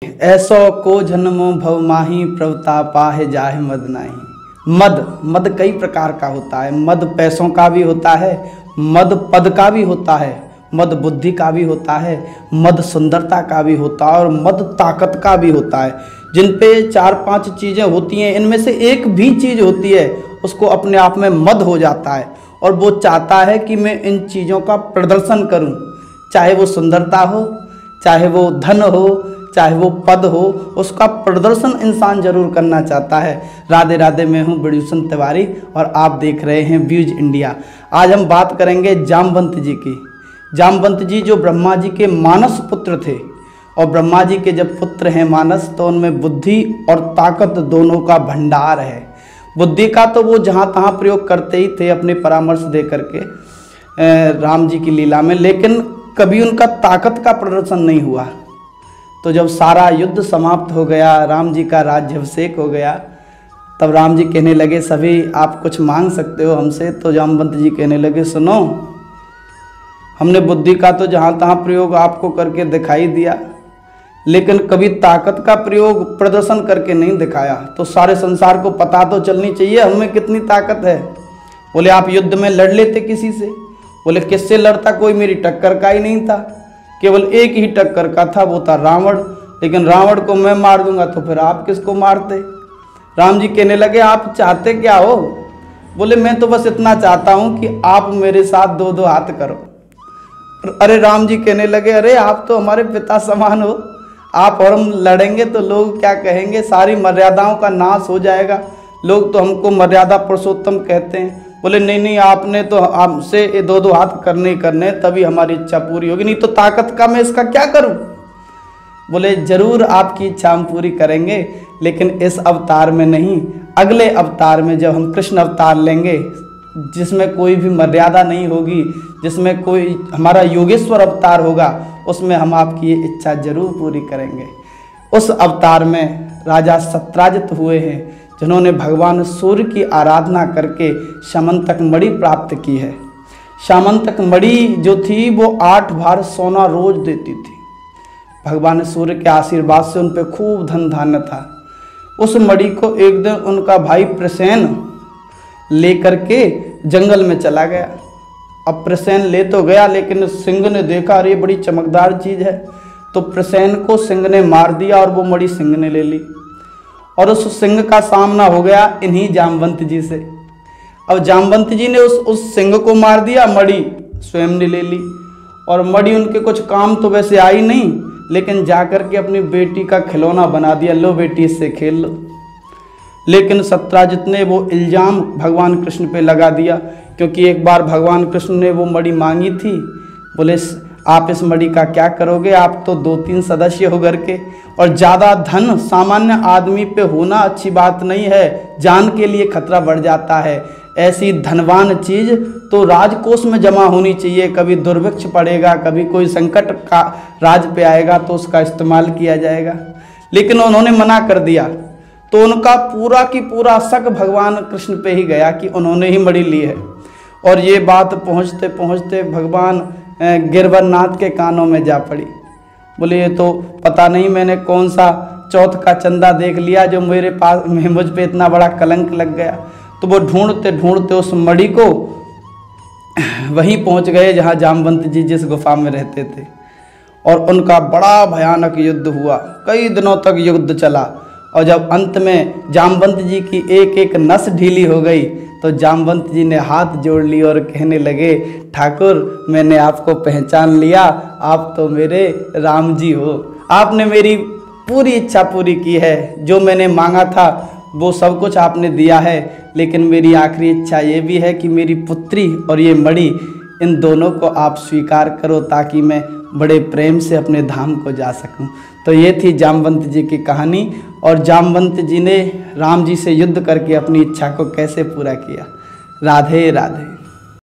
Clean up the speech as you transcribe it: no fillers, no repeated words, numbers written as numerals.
ऐसो को जन्मो भव माही प्रभुता पाहे जाहे मद नाही। मद कई प्रकार का होता है। मद पैसों का भी होता है, मद पद का भी होता है, मद बुद्धि का भी होता है, मद सुंदरता का भी होता है और मद ताकत का भी होता है। जिन पे 4-5 चीज़ें होती हैं, इनमें से एक भी चीज़ होती है उसको अपने आप में मद हो जाता है और वो चाहता है कि मैं इन चीज़ों का प्रदर्शन करूं, चाहे वो सुंदरता हो, चाहे वो धन हो, चाहे वो पद हो, उसका प्रदर्शन इंसान जरूर करना चाहता है। राधे राधे, मैं हूँ विदूषण तिवारी और आप देख रहे हैं व्यूज इंडिया। आज हम बात करेंगे जामवंत जी की। जामवंत जी जो ब्रह्मा जी के मानस पुत्र थे, और ब्रह्मा जी के जब पुत्र हैं मानस, तो उनमें बुद्धि और ताकत दोनों का भंडार है। बुद्धि का तो वो जहाँ तहाँ प्रयोग करते ही थे अपने परामर्श दे करके राम जी की लीला में, लेकिन कभी उनका ताकत का प्रदर्शन नहीं हुआ। तो जब सारा युद्ध समाप्त हो गया, राम जी का राज्याभिषेक हो गया, तब राम जी कहने लगे सभी आप कुछ मांग सकते हो हमसे। तो जामवंत जी कहने लगे सुनो, हमने बुद्धि का तो जहाँ तहाँ प्रयोग आपको करके दिखाई दिया, लेकिन कभी ताकत का प्रयोग प्रदर्शन करके नहीं दिखाया। तो सारे संसार को पता तो चलनी चाहिए हमें कितनी ताकत है। बोले आप युद्ध में लड़ लेते किसी से? बोले किससे लड़ता, कोई मेरी टक्कर का ही नहीं था, केवल एक ही टक्कर का था, वो था रावण। लेकिन रावण को मैं मार दूंगा तो फिर आप किसको मारते? राम जी कहने लगे आप चाहते क्या हो? बोले मैं तो बस इतना चाहता हूँ कि आप मेरे साथ 2-2 हाथ करो। अरे राम जी कहने लगे अरे आप तो हमारे पिता समान हो, आप और हम लड़ेंगे तो लोग क्या कहेंगे, सारी मर्यादाओं का नाश हो जाएगा, लोग तो हमको मर्यादा पुरुषोत्तम कहते हैं। बोले नहीं, आपने तो हमसे 2-2 हाथ करने ही करने, तभी हमारी इच्छा पूरी होगी, नहीं तो ताकत का मैं इसका क्या करूं? बोले जरूर आपकी इच्छा हम पूरी करेंगे, लेकिन इस अवतार में नहीं, अगले अवतार में जब हम कृष्ण अवतार लेंगे, जिसमें कोई भी मर्यादा नहीं होगी, जिसमें कोई हमारा योगेश्वर अवतार होगा, उसमें हम आपकी ये इच्छा जरूर पूरी करेंगे। उस अवतार में राजा सत्राजित हुए हैं, जिन्होंने भगवान सूर्य की आराधना करके श्यामंतक मणि प्राप्त की है। श्यामंतक मणि जो थी वो 8 भार सोना रोज देती थी। भगवान सूर्य के आशीर्वाद से उन पर खूब धन धान्य था। उस मणि को एक दिन उनका भाई प्रसेन लेकर के जंगल में चला गया। अब प्रसेन ले तो गया, लेकिन सिंह ने देखा अरे बड़ी चमकदार चीज़ है, तो प्रसेन को सिंह ने मार दिया और वो मणि सिंह ने ले ली। और उस सिंह का सामना हो गया इन्हीं जामवंत जी से। अब जामवंत जी ने उस सिंह को मार दिया, मणि स्वयं ने ले ली। और मणि उनके कुछ काम तो वैसे आई नहीं, लेकिन जाकर के अपनी बेटी का खिलौना बना दिया, लो बेटी इससे खेल लो। लेकिन सत्राजित ने वो इल्ज़ाम भगवान कृष्ण पे लगा दिया, क्योंकि एक बार भगवान कृष्ण ने वो मणि मांगी थी। बोले आप इस मणि का क्या करोगे, आप तो 2-3 सदस्य हो घर के, और ज़्यादा धन सामान्य आदमी पे होना अच्छी बात नहीं है, जान के लिए खतरा बढ़ जाता है। ऐसी धनवान चीज़ तो राजकोष में जमा होनी चाहिए, कभी दुर्भिक्ष पड़ेगा, कभी कोई संकट का राज पे आएगा तो उसका इस्तेमाल किया जाएगा। लेकिन उन्होंने मना कर दिया, तो उनका पूरा की पूरा शक भगवान कृष्ण पे ही गया कि उन्होंने ही मणि ली है। और ये बात पहुँचते पहुँचते भगवान गिरवरनाथ के कानों में जा पड़ी। बोले ये तो पता नहीं मैंने कौन सा चौथ का चंदा देख लिया जो मेरे पास मुझ पे इतना बड़ा कलंक लग गया। तो वो ढूंढते ढूंढते उस मणि को वहीं पहुंच गए जहां जामवंत जी जिस गुफा में रहते थे, और उनका बड़ा भयानक युद्ध हुआ। कई दिनों तक युद्ध चला, और जब अंत में जामवंत जी की एक नस ढीली हो गई, तो जामवंत जी ने हाथ जोड़ ली और कहने लगे ठाकुर मैंने आपको पहचान लिया, आप तो मेरे राम जी हो, आपने मेरी पूरी इच्छा पूरी की है, जो मैंने मांगा था वो सब कुछ आपने दिया है, लेकिन मेरी आखिरी इच्छा ये भी है कि मेरी पुत्री और ये मणि, इन दोनों को आप स्वीकार करो, ताकि मैं बड़े प्रेम से अपने धाम को जा सकूं। तो ये थी जामवंत जी की कहानी, और जामवंत जी ने राम जी से युद्ध करके अपनी इच्छा को कैसे पूरा किया। राधे राधे।